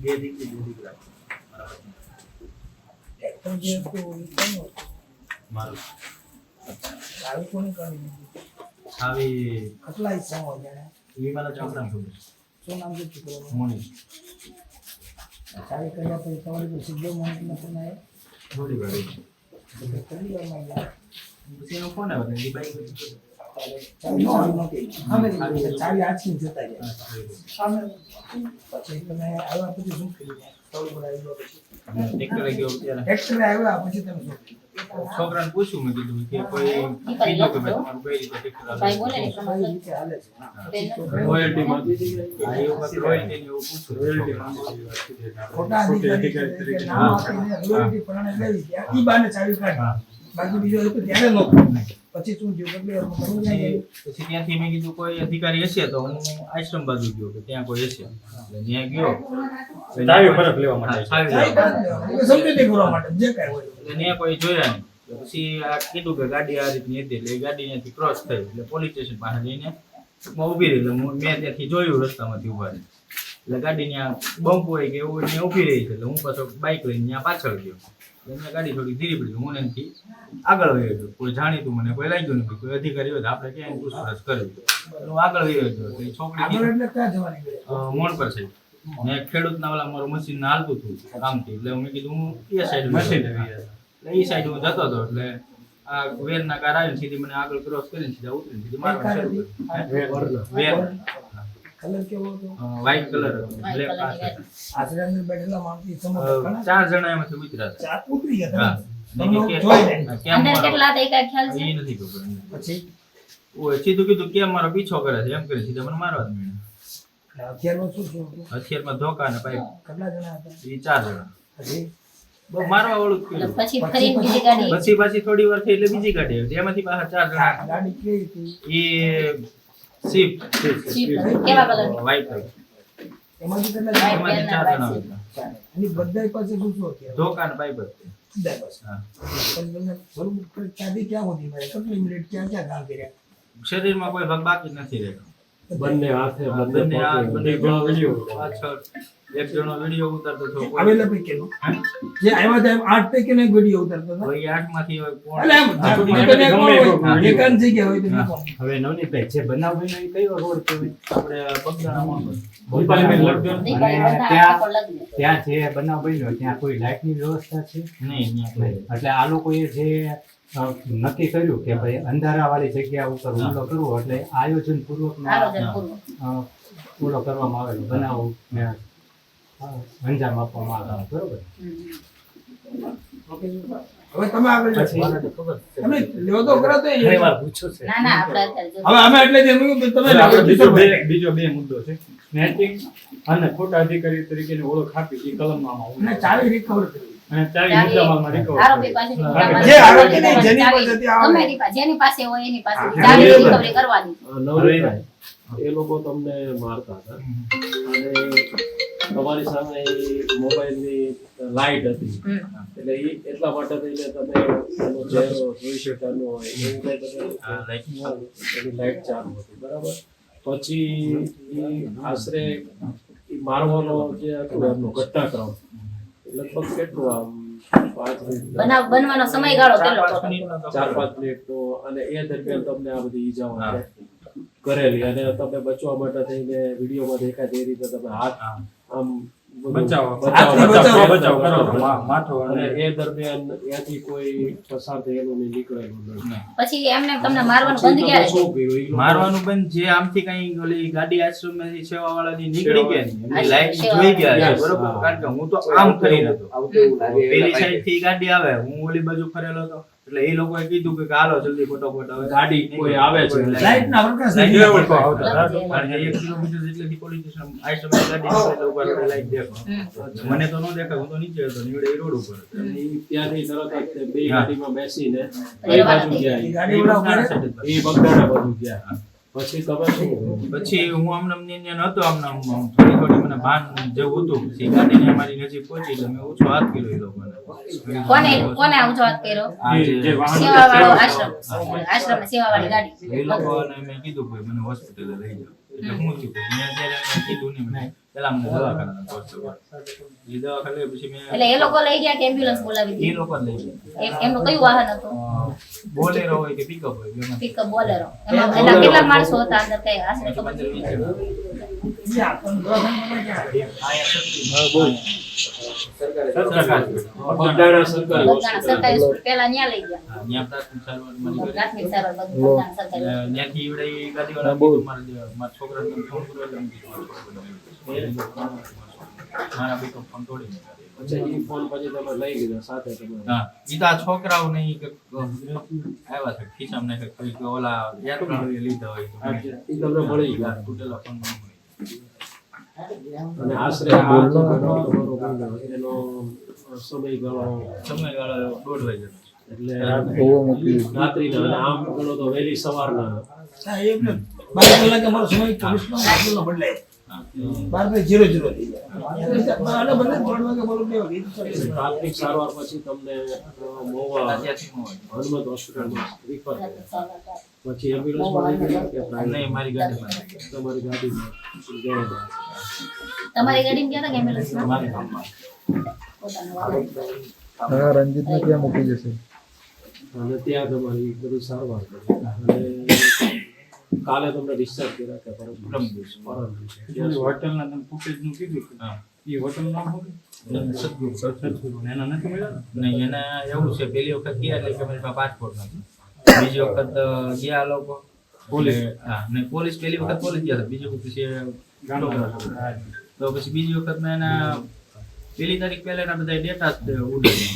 S4: બે દીકરા. મારું આવી કોની કરી આવી કેટલા હિસ્સા હોય? એ મારા ચામડા છોડે. શું નામ છે છોકરાનું? મોની. ચાવી કર્યા પછી તમારી પર સીધો મોની ફોન આવ્યો? થોડી વાર કેટલી વારમાં ગયા? પછી એનો ફોન આવ્યો ને બાઈક ચાવી આંચકી જતા ગયા. પછી તમે આવ્યા પછી શું કર્યું? ટ્રેક્ટરે ગયો ત્યારે ટ્રેક્ટરે આવ્યા પછી તમે શું કર્યું? છોકરાને પૂછ્યું, મેં કીધું કે કોઈ કીધું કે ભાઈ તમારું કઈ રીતે ટ્રેક્ટર હાલે છે? રોયલ્ટીમાં એ વખત રોયલ્ટીને એવું પૂછ્યું. રોયલ્ટી ખોટા અધિકારી તરીકે નામ આપીને રોયલ્ટી પ્રમાણે લેવી ગયા. ઈ બાને ચાવી કાઢી, બાકી બીજો હતો ત્યારે નહોતો. પછી શું થયું? પછી ત્યાંથી મેં કીધું કોઈ અધિકારી હશે તો હું આશ્રમ બાજુ ગયો કે ત્યાં કોઈ હશે. એટલે ત્યાં ગયો ચાવી ફરક લેવા માટે, સમજૂતી કરવા માટે જે કાંઈ હોય. એટલે ત્યાં કોઈ જોયા નહીં. પછી આ કીધું કે ગાડી આ રીતની હતી એટલે ગાડી ત્યાંથી ક્રોસ થઈ એટલે પોલીસ સ્ટેશન પાસે જઈને ઊભી રહી. એટલે મેં ત્યાંથી જોયું રસ્તામાંથી ઊભા રહી એટલે ગાડી ત્યાં બમ્પ હોય કે એવું ત્યાં ઊભી રહી છે. એટલે હું પાછો બાઇક લઈને ત્યાં પાછળ ગયો. એટલે ગાડી થોડી ધીરી પડી. હું એનાથી આગળ વહી ગયો. કોઈ જાણીતું મને કોઈ લાગ્યું નથી, કોઈ અધિકારી હોય તો આપણે ક્યાંય પૂછપરછ કરવી. હું આગળ વહી ગયો. છોકરી મોણ પર છે
S5: ને ખેડૂતના ઓલા મારું મશીન હાલતું હતું કામથી, એટલે મેં કીધું હું એ સાઈડ મશીન એટલે એ સાઈડ હું જતો હતો, એટલે આ વેરના કાર આવીને સીધી મને આગળ ક્રોસ કરીને સીધા ઉતરીને સીધી મારવાનું શરૂ કર્યું. વેર
S4: કલર કેવો હતો?
S5: વ્હાઈટ કલર હતો, બ્લેક પાસ.
S4: આશરે અંદર બેઠેલા માણસથી સમજ ઘણા
S5: 4 જણા એમાંથી ઉતર્યા હતા.
S4: ચાર ઉતરી ગયા
S5: હા.
S4: તમે.
S5: ને
S4: તમને
S5: કે
S4: જોઈ લે.
S5: કેમ
S2: અંદર
S5: મારો-
S2: કેટલા હતા એ કાંઈ ખ્યાલ છે?
S5: એ નથી ખબર.
S4: પછી
S5: ઓય સીધું કીધું કેમ મારો પીછો કરે છે એમ કરીને સીધા મને મારવા જ માંડ્યા.
S4: હથિયારમાં શું શું હતું?
S5: હથિયારમાં ધોકા ને પાઇપ.
S4: કેટલા જણા હતા?
S5: એ 4 જણા.
S4: હજી
S5: બહુ મારવા વાળું જ
S2: એટલે
S5: કર્યું.
S2: પછી ફરીને બીજી ગાડી
S5: પછી પાછી થોડી વાર થઈ એટલે બીજી ગાડી આવી, એમાંથી પાછા 4 જણા.
S4: ગાડી કેવી હતી?
S5: એ સ્વિફ્ટ
S2: કેવા કલરની?
S5: White colour.
S4: એમાંથી કેટલા જણા?
S5: એમાંથી 4 જણા હતા.
S4: ચાર. એની બધા પાસે શું શું હતું?
S5: ધોકા ને પાઇપ જ તે.
S4: બધા પાસે.
S5: હા.
S4: પણ તમને બરોબર ક્યાંથી ક્યાં સુધી મળે? કેટલી મિનિટ ક્યાં ક્યાં કામ કર્યા?
S5: શરીરમાં કોઈ ભાગ બાકી જ નથી રહેતો.
S6: બંને હાથે
S5: બંને હાથ, બંને
S6: વિડીયો
S5: વિડીયો પાછળ એક જણો વિડીયો ઉતારતો હતો, કોઈ-
S4: આવેલા પૈકીનો જે આવ્યા હતા એમ 8 પૈકીનો એક વિડીયો ઉતારતો હતો.
S5: કોઈ 8 માંથી હોય કોણ.
S4: એટલે એમ બીજું તો કોણ હોય? એકાંત જગ્યા હોય તો
S5: હા.
S4: કોણ?
S6: હવે નવનીતભાઈ જે બનાવ બન્યો એ કયો રોડ કહેવાય?
S5: આપણે બગદાણામાં
S6: ગોપાલબેન લગ્ન.
S2: નહીં,
S6: અને
S2: બધા
S6: ત્યાં
S2: આખો લગ્ન.
S6: ત્યાં જે બનાવ બન્યો ત્યાં કોઈ લાઇટની વ્યવસ્થા છે?
S5: નહીં, નહીં.
S6: એટલે આ લોકોએ જે નક્કી કર્યું કે ભાઈ અંધારાવાળી જગ્યા ઉપર હુમલો કરવો, એટલે આયોજન પૂર્વકનો
S2: આયોજનપૂર્વક.
S6: પૂરો કરવામાં આવેલો બનાવ ને અંજામ આપવામાં આવ્યો. બરોબર.
S4: હવે તમે આગળ જાઓ. તમે લ્યો તો ખરા તો એ.
S6: ઘણી વાર પૂછ્યું છે.
S2: ના ના આપણે અત્યારે જો-
S4: હવે અમે એટલે જ એમ કહ્યું કે તમે
S6: હવે
S4: આગળ
S6: આપણે
S4: કિશોરભાઈ.
S6: બીજો બે મુદ્દો છે સ્નેચિંગ અને ખોટા અધિકારી તરીકેની ઓળખ આપી એ કલમમાં
S4: અને ચાવી રિકવર કરી.
S6: અને ચાવી મુદ્દામાલમાં recover
S2: આરોપી
S6: કરી.
S2: પાસેથી
S6: હા,
S2: મુદ્દામાલ
S4: જે આરોપી
S2: ચાવી-
S4: નહીં, જેની
S2: ચાવી
S4: પાસેથી આવે.
S2: ગમે એની પાસે- જેની પાસે હોય એની પાસેથી
S6: હા,
S2: ચાવી
S6: બરાબર.
S2: recovery કરવાની.
S7: નવરીભાઈ, એ લોકો તમને મારતા હતા અને તમારી સામે મોબાઈલની લાઈટ હતી,
S2: હમ.
S7: એટલે એ એટલા માટે થઈને તમે એનો ચહેરો જોઈ શકતા ન હોય એવું કંઈ તમે
S5: હા, like
S7: એની લાઈટ ચાલુ હતી, બરાબર. પછી એ આશરે ઈ મારવાનો જે હતો એમનો ઘટનાક્રમ લગભગ કેટલું આમ 5 મિનિટ
S2: બનાવ બનવાનો સમયગાળો કેટલો હતો?
S7: 4-5 મિનિટનો, અને એ દરમિયાન તમને આ બધી ઈજાઓ કરેલી અને તમે બચવા માટે થઈને વિડીયોમાં દેખાય તે રીતે તમે હાથ આમ બધું
S4: હાથથી બચાવ
S5: કરો. માથો
S7: અને
S5: અને
S7: એ દરમિયાન ત્યાંથી કોઈ પસાર થયેલું નહીં, નીકળેલું નહીં.
S2: પછી એમને તમને મારવાનું
S7: પછી
S2: બંધ
S7: તમે
S2: ક્યારે
S7: શું કર્યું? ઈ લોકો-
S5: મારવાનું બંધ જે આમથી કઈ ઓલી ગાડી આશ્રમમાંથી સેવા વાળાની નીકળી ગયા ને એમની
S2: આશ્રમ
S5: લાઈટ
S2: સેવા
S5: જોઈ ગયા છે,
S7: Yes,
S5: બરોબર.
S7: હા.
S5: કારણ કે હું તો આમ ફરી હતો, પેલી સાઈડ થી ગાડી આવે, હું ઓલી બાજુ ફરેલો હતો, એટલે એ લોકોએ કીધું કે હાલો જલ્દી ફટાફટ હવે
S7: ગાડી કોઈ આવે છે.
S4: લાઈટના પ્રકાશ
S5: લાઈટ
S4: નહીં
S5: ઓળખો
S4: આવતા.
S5: આવતા. કારણ કે 1 કિલોમીટર જેટલેથી પોલીસ સ્ટેશન આશ્રમની ગાડી નીકળે એટલે ઉપર આપણે લાઈટ દેખો.
S2: હમ.
S5: મને તો ન દેખાય, હું તો નીચે હતો, નીવડે એ રોડ ઉપર હતો.
S7: અને ઈ ત્યાંથી તરત જ તે બે
S5: હા.
S7: ગાડીમાં બેસીને
S2: એ
S7: કઈ
S2: રવાના
S7: બાજુ
S2: થઈ
S7: ગયા
S4: એ
S7: ઈ?
S4: ગાડી
S5: એ
S4: વાળા
S5: બગદાણા
S4: ઉપર
S5: side જ હતો.
S7: એ બગદાણા બાજુ ગયા. પછી તમે શું કર્યું?
S5: પછી હું આમનામ ને ત્યાં નહોતો, આમનામ થોડી થોડી મને ભાન જેવું હતું. પછી ગાડીને અમારી નજીક પહોંચી એટલે મેં ઊંચો હાથ કર્યો એ લોકોને.
S2: કોને ઊંચો હાથ કર્યો?
S5: આ જે
S2: સેવાવાળો આશ્રમ. આશ્રમ સેવાવાળી ગાડી.
S5: એ લોકોને મેં કીધું ભાઈ મને હોસ્પિટલે લઈ જાઓ. એટલે હું થયું કે મેં ત્યારે એમને કીધું નહીં, મેં પેલા અમને દવાખાનામાં પહોંચ્યો. એ દવાખાને લઈ પછી મેં
S2: એટલે એ લોકો લઈ ગયા કે એમ્બ્યુલન્સ બોલાવી
S5: એ
S2: દીધી?
S5: લોકો જ લઈ ગયા.
S2: એમનું કયું વાહન હતું?
S5: બોલેરો હોય કે પિકઅપ હોય બેમાંથી.
S2: Pickup Bolero. એમાં એટલા કેટલા માણસો હતા અંદર? કઈ આશરે ખબર છે?
S5: 15-20 જણા.
S4: ઈ આપણને દવાખાનામાં ક્યાં?
S5: સરકારી.
S7: બગદાણા સરકારી
S2: બગદાણા સરકારી
S7: હોસ્પિટલ.
S2: હોસ્પિટલ પેલા ન્યા લઈ ગયા.
S5: હા, ત્યાં પ્રાથમિક સારવાર મળી ગઈ.
S2: પ્રાથમિક સારવાર બધું બગદાણા સરકારી હોસ્પિટલ.
S5: ત્યાંથી ઈવડે ઈ ગાડીવાળા કીધું મારા છોકરાને તમે ફોન કર્યો એટલે મેં કીધું મારા છોકરાને મારા પિકઅપ ફોન તોડી નાખ્યો.
S7: પછી ઈ ફોન પછી તમે લઈ લીધા સાથે તમે.
S5: હા, ઈ તો આ છોકરાઓ નહીં કે આવ્યા છે ખિસ્સામાં નાખ્યા, કોઈ કે ઓલા યાત્રાળુએ લીધા હોય તો
S7: ઈ તમને મળી ગયા.
S5: તૂટેલા ફોન ન હોય.
S7: અને આશરે આ જે બનાવ તમારો બન્યો એનો સમયગાળો
S5: સમયગાળો 1.5 વાગ્યાનો.
S7: એટલે રાત્રિના, અને આમ ગણો તો વહેલી સવારના.
S4: હા, એમને 12 કલાકે અમારો સમય પોલીસનો હોસ્પિટલનો બદલાય.
S5: હા.
S4: 12:00 થઈ જાય. અને બંને 3 વાગે બોલો 2 વાગે.
S7: પ્રાથમિક સારવાર પછી તમને મોવા
S5: ત્યાંથી ન હોય.
S7: હનુમંત હોસ્પિટલમાં રિફર કર્યા. પછી એમ્બ્યુલન્સમાં લઈ ગયા કે private?
S5: નહીં, મારી ગાડીમાં.
S7: તમારી ગાડીમાં ગયા.
S2: તમારી ગાડીમાં ગયા હતા કે એમ્બ્યુલન્સમાં?
S5: મારી ગામમાં.
S2: પોતાના વાહન.
S8: રંજીતને ક્યાં મૂકી જશે?
S7: અને ત્યાં તમારી બધું સારવાર કરી. અને કાલે તમને ડિસ્ચાર્જ કર્યા કે પરમ દિવસે?
S5: હોટલના તમે ફૂટેજનું કીધું હા એ હોટલનું નામ શું સદગુરુ એના નથી મળ્યા નહીં એને એવું છે પેલી વખત ગયા એટલે કે મારી પાસે પાસપોર્ટ નથી બીજી વખત ગયા લોકો પોલીસ હા ને પોલીસ પેલી વખત પોલીસ ગયા બીજી વખત પછી તો પછી બીજી વખત મેં એના પેલી તારીખ પહેલા એના બધા ડેટા ઉડાડી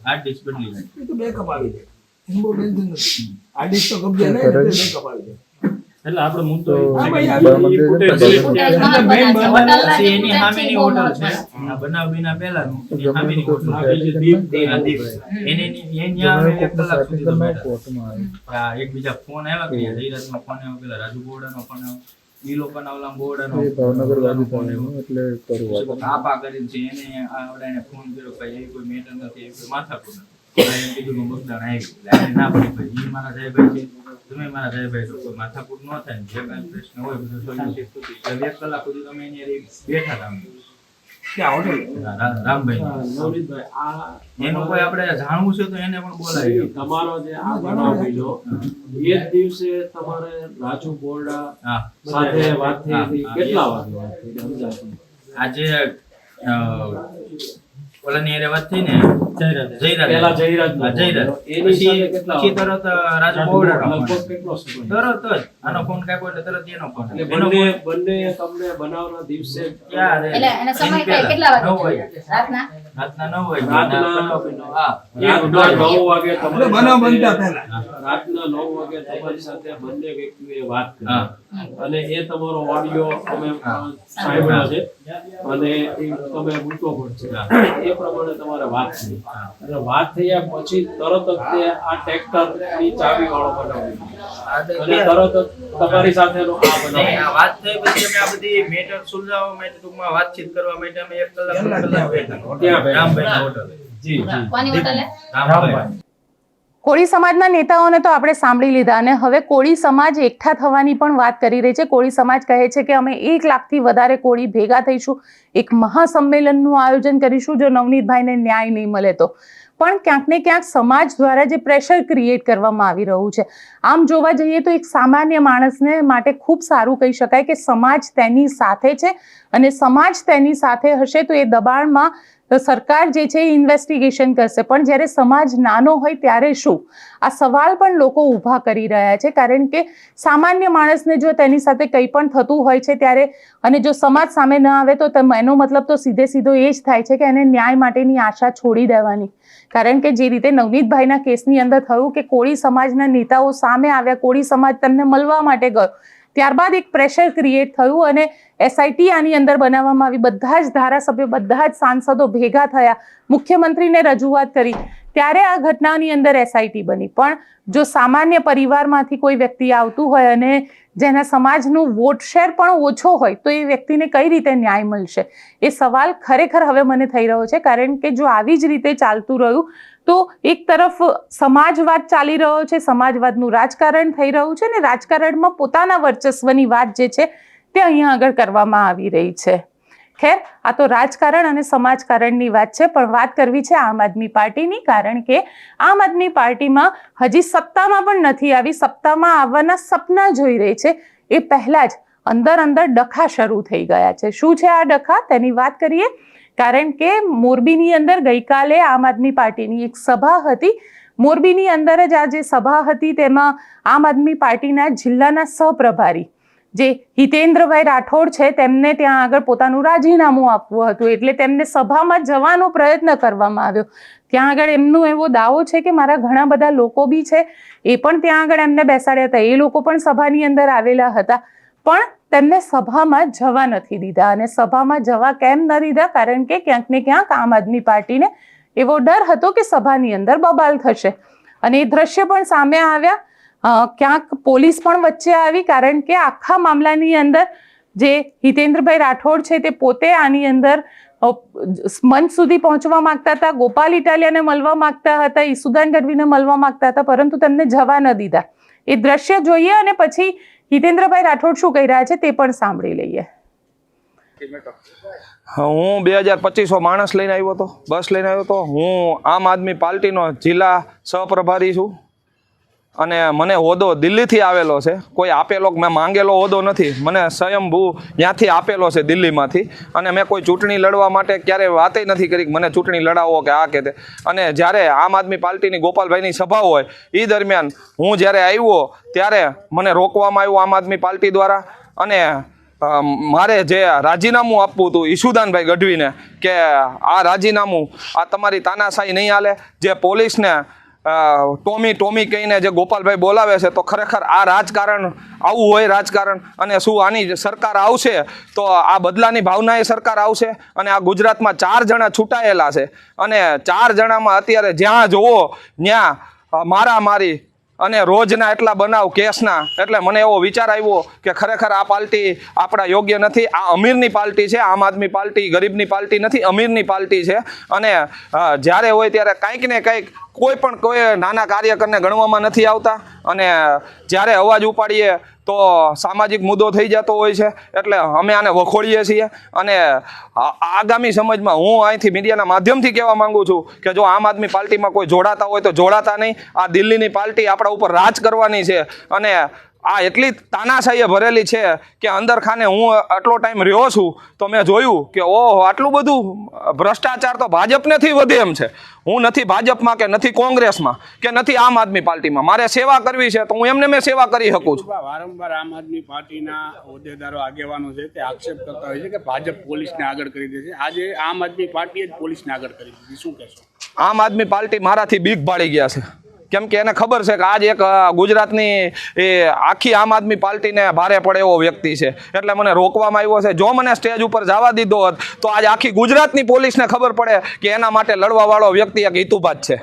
S5: હાર્ડ ડિસ્ક બદલી નાખી
S4: એ તો બેકઅપ આવી જાય એનું બહુ ટેન્શન નથી આ ડિસ્ક તો કબજે નહીં એટલે બેકઅપ આવી જાય
S5: એટલે આપણો મુદ્દો
S4: હા ભાઈ આ
S5: પછી એની સામેની હોટલ છે આ બનાવ બીના પહેલાનું એની સામેની હોટલ એક કલાક સુધી તો બેઠા એક બીજા ફોન આવ્યા કે જયરાજનો ફોન આવ્યો પેલા રાજુ બોરડાનો ફોન આવ્યો ઈ લોકોના ઓલા બોરડાનો ફોન આવ્યો એટલે આપા કરીને છે એને આવડાને ફોન કર્યો ભાઈ એ કોઈ મેટર નથી એ કોઈ માથાકૂટ નથી એમ કીધું બગદાણ આવી ના પડી ભાઈ ઈ મારા સાહેબભાઈ છે તમે મારા સાહેબભાઈ તો કોઈ માથાકૂટ ન થાય જે કાંઈ પ્રશ્ન હોય બધું સોલ્યુશન એટલે 1 કલાક સુધી તમે એની બેઠા હતા
S4: ક્યાં હોટલ
S5: રામભાઈ
S7: નવનીતભાઈ, આ
S5: એનું કોઈ આપણે જાણવું છે તો એને પણ બોલાય
S7: તમારો જે આ બનાવ બન્યો એ જ દિવસે તમારે રાજુ બોરડા
S5: હા
S7: સાથે વાત થઈ હતી.
S5: હા,
S7: કેટલા વાગે વાત થઈ હતી? સમજાવો.
S5: આજે ઓલાની હારે વાત થઈ ને
S7: પહેલા જયરાજ
S5: હા, જયરાજ.
S7: એની સાથે કેટલા
S5: પછી
S7: વાગે?
S5: તરત રાજુ બોરડાનો ફોન.
S7: લગભગ કેટલો સમય?
S5: તરત જ આનો ફોન કાપ્યો એટલે તરત એનો ફોન
S7: એટલે
S5: એનો
S7: બંને તમને બનાવના દિવસે
S5: ક્યાં રે?
S8: એટલે એનો સમય
S5: એની પહેલા.
S8: કેટલા
S5: 9
S8: વાગે
S5: વાગે
S8: રાતના
S5: રાતના 9 વાગે
S7: રાતના
S5: હા
S7: રાતના 9 વાગે
S4: એટલે
S7: તમારી
S4: બનાવ
S7: સાથે-
S4: બનતા પહેલા
S7: રાતના 9 વાગે તમારી સાથે બંને વ્યક્તિઓએ વાત કરી
S5: હા.
S7: અને એ તમારો ઓડિયો અમે સાંભળ્યો છે અને એ તમે મૂક્યો પણ છે. એ પ્રમાણે તમારે વાત થઈ અને વાત થયા પછી તરત જ તે આ ટ્રેક્ટરની ચાવી વાળો બનાવ્યો અને તરત જ તમારી સાથેનો આ
S5: નહીં,
S7: બનાવ્યો.
S5: આ વાત થઈ પછી અમે આ બધી મેટર સુલઝાવવા માટે ટૂંકમાં વાતચીત કરવા માટે અમે 1 કલાક 2 કલાક બેઠા
S7: ક્યાં બેઠા?
S5: રામભાઈના હોટલે.
S7: જી જી
S8: કોની હોટલે
S5: રામભાઈ
S1: કોળી સમાજના નેતાઓને તો આપણે સાંભળી લીધા અને હવે કોળી સમાજ એકઠા થવાની પણ વાત કરી રહી છે. કોળી સમાજ કહે છે કે અમે 1 લાખથી વધારે કોળી ભેગા થઈશું, એક મહાસંમેલનનું આયોજન કરીશું જો નવનીતભાઈને ન્યાય નહીં મળે તો. પણ ક્યાંક ને ક્યાંક સમાજ દ્વારા જે પ્રેશર ક્રિએટ કરવામાં આવી રહ્યું છે, આમ જોવા જઈએ તો એક સામાન્ય માણસને માટે ખૂબ સારું કહી શકાય કે સમાજ તેની સાથે છે અને સમાજ તેની સાથે હશે તો એ દબાણમાં તો સરકાર જે છે એ ઇન્વેસ્ટિગેશન કરશે. પણ જ્યારે સમાજ નાનો હોય ત્યારે શું? આ સવાલ પણ લોકો ઊભા કરી રહ્યા છે કારણ કે સામાન્ય માણસને જો તેની સાથે કંઈ પણ થતું હોય છે ત્યારે અને જો સમાજ સામે ન આવે તો એનો મતલબ તો સીધો એ જ થાય છે કે એને ન્યાય માટેની આશા છોડી દેવાની. કારણ કે જે રીતે નવનીતભાઈના કેસની અંદર થયું કે કોળી સમાજના નેતાઓ સામે આવ્યા, કોળી સમાજ તેમને મળવા માટે ગયો, ત્યારબાદ એક પ્રેશર ક્રિએટ થયું અને એસઆઈટી આની અંદર બનાવવામાં આવી. બધા જ ધારાસભ્યો, બધા જ સાંસદો ભેગા થયા, મુખ્યમંત્રીને રજૂઆત કરી, ત્યારે આ ઘટનાની અંદર એસઆઈટી બની. પણ જો સામાન્ય પરિવારમાંથી કોઈ વ્યક્તિ આવતું હોય અને જેના સમાજનું વોટ શેર પણ ઓછો હોય તો એ વ્યક્તિને કઈ રીતે ન્યાય મળશે? એ સવાલ ખરેખર હવે મને થઈ રહ્યો છે કારણ કે જો આવી જ રીતે ચાલતું રહ્યું તો એક તરફ સમાજવાદ ચાલી રહ્યો છે, સમાજવાદનું રાજકારણ થઈ રહ્યું છે ને રાજકારણમાં પોતાના વર્ચસ્વની વાત જે છે તે અહીંયા આગળ કરવામાં આવી રહી છે. ખેર, આ તો રાજકારણ અને સમાજકારણની વાત છે, પણ વાત કરવી છે આમ આદમી પાર્ટીની કારણ કે આમ આદમી પાર્ટીમાં હજી સત્તામાં પણ નથી આવી, સત્તામાં આવવાના સપના જોઈ રહી છે. એ પહેલાં જ અંદર ડખા શરૂ થઈ ગયા છે. શું છે આ ડખા તેની વાત કરીએ કારણ કે મોરબીની અંદર ગઈકાલે આમ આદમી પાર્ટીની એક સભા હતી. મોરબીની અંદર જ આ જે સભા હતી તેમાં આમ આદમી પાર્ટીના જિલ્લાના સહપ્રભારી જે હિતેન્દ્રભાઈ રાઠોડ છે તેમને ત્યાં આગળ પોતાનું રાજીનામું આપવું હતું એટલે તેમને સભામાં જવાનો પ્રયત્ન કરવામાં આવ્યો. ત્યાં આગળ એમનો એવો દાવો છે કે મારા ઘણા બધા લોકો બી છે એ પણ ત્યાં આગળ એમને બેસાડ્યા હતા, એ લોકો પણ સભાની અંદર આવેલા હતા, પણ તેમને સભામાં જવા નથી દીધા. અને સભામાં જવા કેમ ન દીધા? કારણ કે ક્યાંક ને ક્યાંક આમ આદમી પાર્ટીને એવો ડર હતો કે સભાની અંદર બબાલ થશે અને એ દ્રશ્ય પણ સામે આવ્યા. ક્યાંક પોલીસ પણ વચ્ચે આવી કારણ કે આખા મામલાની અંદર જે હિતેન્દ્રભાઈ રાઠોડ છે તે પોતે આની અંદર મંચ સુધી પહોંચવા માંગતા હતા, ગોપાલ ઇટાલિયાને મળવા માંગતા હતા, ઈસુદાન ગઢવીને મળવા માંગતા હતા, પરંતુ તેમને જવા ન દીધા. એ દ્રશ્ય જોઈએ અને પછી હિતેન્દ્રભાઈ રાઠોડ શું કહી રહ્યા છે તે પણ સાંભળી લઈએ.
S9: હું 2025 માણસ લઈને આવ્યો હતો, બસ લઈને આવ્યો હતો. હું આમ આદમી પાર્ટીનો જિલ્લા સહપ્રભારી છું અને મને હોદ્દો દિલ્હીથી આવેલો છે, કોઈ આપેલો મેં માંગેલો હોદ્દો નથી, મને સ્વયંભૂ ત્યાંથી આપેલો છે દિલ્હીમાંથી. અને મેં કોઈ ચૂંટણી લડવા માટે ક્યારેય વાતે નથી કરી કે મને ચૂંટણી લડાવો કે આ કે તે. અને જ્યારે આમ આદમી પાર્ટીની ગોપાલભાઈની સભા હોય એ દરમિયાન હું જ્યારે આવ્યો ત્યારે મને રોકવામાં આવ્યું આમ આદમી પાર્ટી દ્વારા. અને મારે જે રાજીનામું આપવું હતું ઈશુદાનભાઈ ગઢવીને કે આ રાજીનામું આ તમારી તાનાશાહી નહીં હાલે, જે પોલીસને ટોમી કહીને જે ગોપાલભાઈ બોલાવે છે, તો ખરેખર આ રાજકારણ આવું હોય રાજકારણ? અને શું આની સરકાર આવશે તો આ બદલાની ભાવનાએ સરકાર આવશે? અને આ ગુજરાતમાં 4 જણા છૂટાયેલા છે અને 4 જણામાં અત્યારે જ્યાં જોવો ત્યાં મારામારી અને રોજના એટલા બનાવ કેસના. એટલે મને એવો વિચાર આવ્યો કે ખરેખર આ પાર્ટી આપણા યોગ્ય નથી. આ અમીરની પાર્ટી છે, આમ આદમી પાર્ટી ગરીબની પાર્ટી નથી, અમીરની પાર્ટી છે. અને જ્યારે હોય ત્યારે કંઈક ને કંઈક કોઈ નાના કાર્યકરને ગણવામાં નથી આવતા. અને જ્યારે અવાજ ઉપાડીએ તો સામાજિક મુદ્દો થઈ જતો હોય છે. એટલે અમે આને વખોડીએ છીએ. અને આગામી સમજમાં હું અહીંથી મીડિયાના માધ્યમથી કહેવા માંગુ છું કે જો આમ આદમી પાર્ટીમાં કોઈ જોડાતા હોય તો જોડાતા નહીં. આ દિલ્હીની પાર્ટી આપણા ઉપર રાજ કરવાની છે. અને આ એટલી તાનાશાહીએ ભરેલી છે કે અંદર ખાને હું આટલો ટાઈમ રહ્યો છું તો મેં જોયું કે ઓહો, આટલું બધું ભ્રષ્ટાચાર તો ભાજપનેથી વધે એમ છે. હું નથી ભાજપમાં કે નથી કોંગ્રેસમાં કે નથી આમ આદમી પાર્ટીમાં. મારે સેવા કરવી છે તો હું એમને મેં સેવા કરી શકું છું.
S8: વારંવાર આમ આદમી પાર્ટીના હોદ્દેદારો આગેવાનો છે તે આક્ષેપ કરતા હોય છે કે ભાજપ પોલીસને આગળ કરી દે છે. આજે આમ આદમી પાર્ટીએ જ પોલીસને આગળ કરી દીધી, શું કહેશો?
S9: આમ આદમી પાર્ટી મારાથી બીક ભાળી ગયા છે. કેમ કે એને ખબર છે કે આજ એક ગુજરાતની એ આખી આમ આદમી પાર્ટીને ભારે પડે એવો વ્યક્તિ છે. એટલે મને રોકવામાં આવ્યો છે. જો મને સ્ટેજ ઉપર જવા દીધો હોત તો આજ આખી ગુજરાતની પોલીસને ખબર પડે કે એના માટે લડવા વાળો વ્યક્તિ એક હિતુબાદ છે.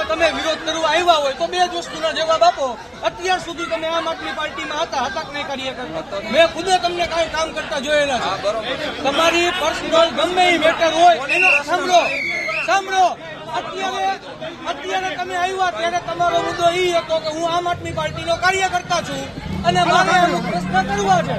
S10: તમે વિરોધ કરવા આવ્યા હોય તો 2 જ વસ્તુનો જવાબ આપો. અત્યાર સુધી તમે આમ આદમી પાર્ટીમાં હતા કે નહીં કાર્યકર? મેં ખુદે તમને કાંઈ કામ કરતા જોયેલા છે. તમારી પર્સનલ ગમે એ મેટર હોય એનો સાંભળો. અત્યારે તમે આવ્યા ત્યારે તમારો મુદ્દો એ હતો કે હું આમ આદમી પાર્ટીનો કાર્યકર્તા છું અને મારે એનો પ્રશ્ન કરવા છે.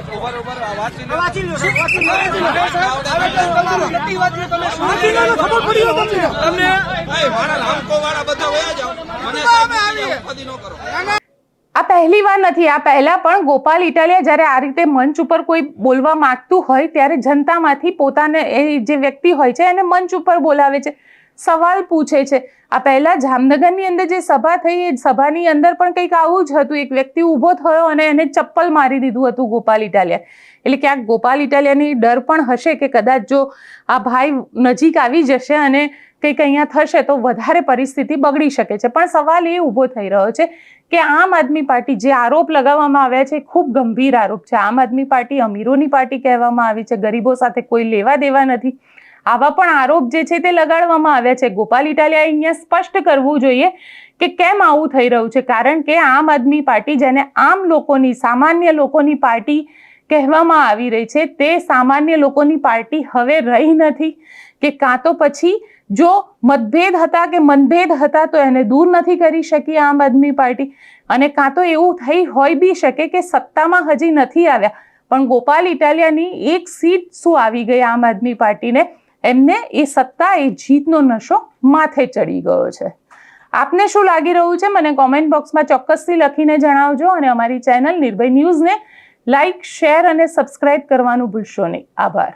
S1: આ પહેલી વાર નથી. આ પહેલા પણ ગોપાલ ઇટાલિયા જ્યારે આ રીતે મંચ ઉપર કોઈ બોલવા માંગતું હોય ત્યારે જનતામાંથી પોતાને એ જે વ્યક્તિ હોય છે એને મંચ ઉપર બોલાવે છે, સવાલ પૂછે છે. આ પહેલા જામનગરની અંદર જે સભા થઈ એ સભાની અંદર પણ કંઈક આવું જ હતું. એક વ્યક્તિ ઊભો થયો અને એને ચપ્પલ મારી દીધું હતું ગોપાલ ઇટાલિયા. એટલે ક્યાંક ગોપાલ ઇટાલિયાની ડર પણ હશે કે કદાચ જો આ ભાઈ નજીક આવી જશે અને કંઈક અહીંયા થશે તો વધારે પરિસ્થિતિ બગડી શકે છે. પણ સવાલ એ ઊભો થઈ રહ્યો છે કે આમ આદમી પાર્ટી જે આરોપ લગાવવામાં આવ્યા છે ખૂબ ગંભીર આરોપ છે. આમ આદમી પાર્ટી અમીરોની પાર્ટી કહેવામાં આવી છે, ગરીબો સાથે કોઈ લેવા દેવા નથી. આવા પણ આરોપ જે છે તે લગાડવામાં આવ્યા છે. ગોપાલ ઇટાલિયાએ અહીંયા સ્પષ્ટ કરવું જોઈએ કે કેમ આવું થઈ રહ્યું છે. કારણ કે આમ આદમી પાર્ટી જેને આમ લોકોની સામાન્ય લોકોની પાર્ટી કહેવામાં આવી રહી છે તે સામાન્ય લોકોની પાર્ટી હવે રહી નથી. કે કાં તો પછી જો મતભેદ હતા કે મનભેદ હતા તો એને દૂર નથી કરી શકી આમ આદમી પાર્ટી, અને કાં તો એવું થઈ હોય બી શકે કે સત્તામાં હજી નથી આવ્યા પણ ગોપાલ ઇટાલિયાની એક સીટ શું આવી ગઈ આમ આદમી પાર્ટીને, એમને એ સત્તા એ જીતનો નશો માથે ચડી ગયો છે. આપને શું લાગી રહ્યું છે મને કોમેન્ટ બોક્સમાં ચોક્કસથી લખીને જણાવજો. અને અમારી ચેનલ નિર્ભય ન્યૂઝને લાઇક, શેર અને સબસ્ક્રાઇબ કરવાનું ભૂલશો નહીં. આભાર.